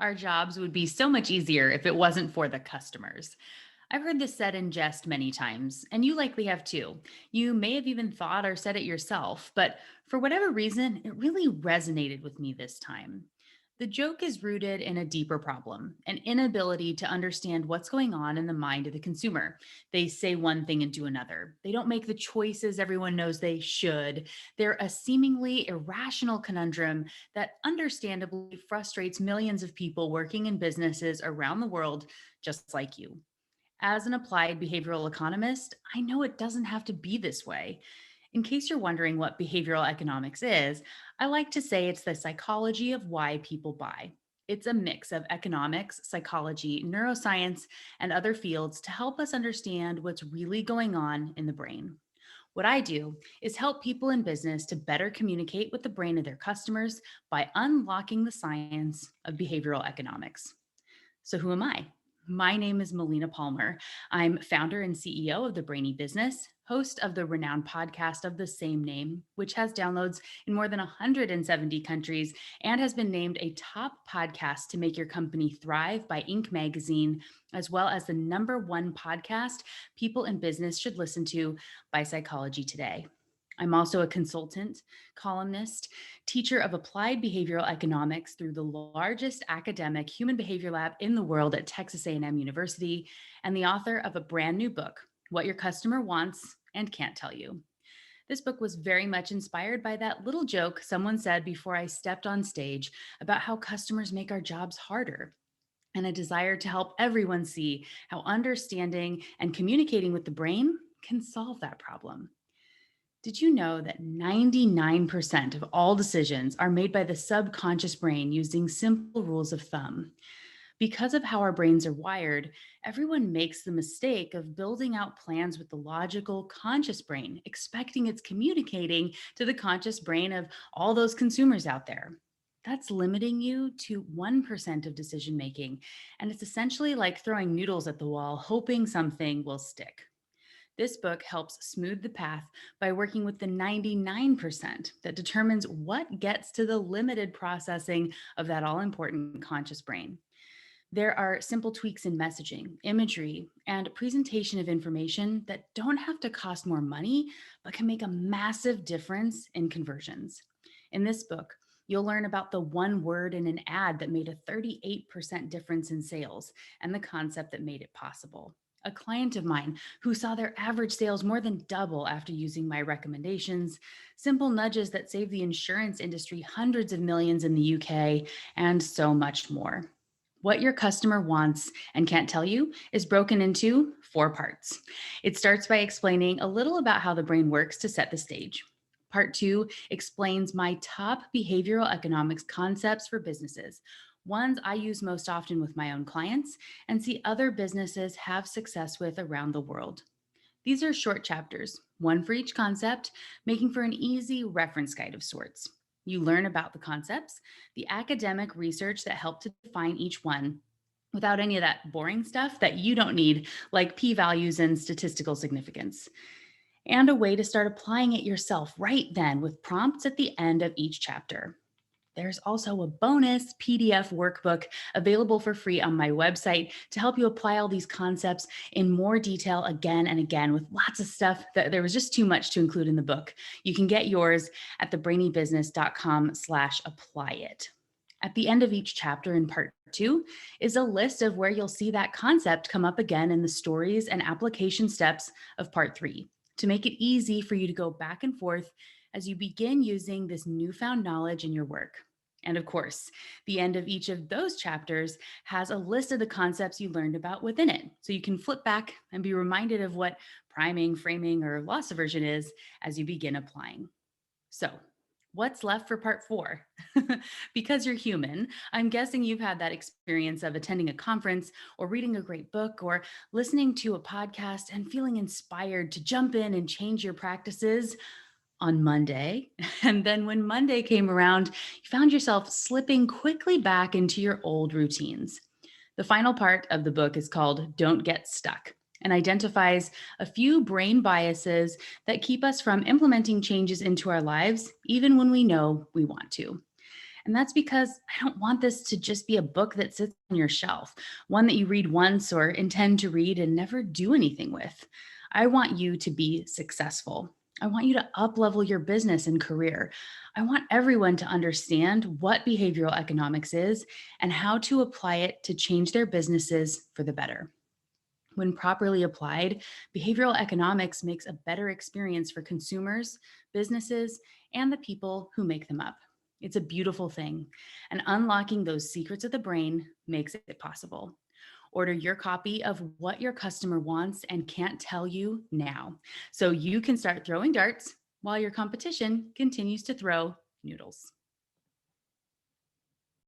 Our jobs would be so much easier if it wasn't for the customers. I've heard this said in jest many times, and you likely have too. You may have even thought or said it yourself, but for whatever reason, it really resonated with me this time. The joke is rooted in a deeper problem, an inability to understand what's going on in the mind of the consumer. They say one thing and do another. They don't make the choices everyone knows they should. They're a seemingly irrational conundrum that understandably frustrates millions of people working in businesses around the world, just like you. As an applied behavioral economist, I know it doesn't have to be this way. In case you're wondering what behavioral economics is, I like to say it's the psychology of why people buy. It's a mix of economics, psychology, neuroscience, and other fields to help us understand what's really going on in the brain. What I do is help people in business to better communicate with the brain of their customers by unlocking the science of behavioral economics. So, who am I? My name is Melina Palmer. I'm founder and CEO of the Brainy business, host of the renowned podcast of the same name, which has downloads in more than 170 countries and has been named a top podcast to make your company thrive by Inc. magazine, as well as the #1 podcast people in business should listen to by Psychology Today. I'm also a consultant, columnist, teacher of applied behavioral economics through the largest academic human behavior lab in the world at Texas A&M University, and the author of a brand new book, What Your Customer Wants and Can't Tell You. This book was very much inspired by that little joke someone said before I stepped on stage about how customers make our jobs harder, and a desire to help everyone see how understanding and communicating with the brain can solve that problem. Did you know that 99% of all decisions are made by the subconscious brain using simple rules of thumb? Because of how our brains are wired, everyone makes the mistake of building out plans with the logical, conscious brain, expecting it's communicating to the conscious brain of all those consumers out there. That's limiting you to 1% of decision making. And it's essentially like throwing noodles at the wall, hoping something will stick. This book helps smooth the path by working with the 99% that determines what gets to the limited processing of that all important conscious brain. There are simple tweaks in messaging, imagery, and presentation of information that don't have to cost more money, but can make a massive difference in conversions. In this book, you'll learn about the one word in an ad that made a 38% difference in sales and the concept that made it possible. A client of mine who saw their average sales more than double after using my recommendations, simple nudges that saved the insurance industry hundreds of millions in the UK, and so much more. What Your Customer Wants and Can't Tell You is broken into 4 parts. It starts by explaining a little about how the brain works to set the stage. Part 2 explains my top behavioral economics concepts for businesses, ones I use most often with my own clients and see other businesses have success with around the world. These are short chapters, one for each concept, making for an easy reference guide of sorts. You learn about the concepts, the academic research that helped to define each one, without any of that boring stuff that you don't need, like p-values and statistical significance, and a way to start applying it yourself right then with prompts at the end of each chapter. There's also a bonus PDF workbook available for free on my website to help you apply all these concepts in more detail again and again, with lots of stuff that there was just too much to include in the book. You can get yours at thebrainybusiness.com/apply it. At the end of each chapter in part 2 is a list of where you'll see that concept come up again in the stories and application steps of part 3 to make it easy for you to go back and forth as you begin using this newfound knowledge in your work. And of course, the end of each of those chapters has a list of the concepts you learned about within it. So you can flip back and be reminded of what priming, framing, or loss aversion is as you begin applying. So, what's left for part 4? Because you're human, I'm guessing you've had that experience of attending a conference or reading a great book or listening to a podcast and feeling inspired to jump in and change your practices on Monday. And then when Monday came around, you found yourself slipping quickly back into your old routines. The final part of the book is called Don't Get Stuck and identifies a few brain biases that keep us from implementing changes into our lives, even when we know we want to. And that's because I don't want this to just be a book that sits on your shelf, one that you read once or intend to read and never do anything with. I want you to be successful. I want you to uplevel your business and career. I want everyone to understand what behavioral economics is and how to apply it to change their businesses for the better. When properly applied, behavioral economics makes a better experience for consumers, businesses, and the people who make them up. It's a beautiful thing, and unlocking those secrets of the brain makes it possible. Order your copy of What Your Customer Wants and Can't Tell You now, so you can start throwing darts while your competition continues to throw noodles.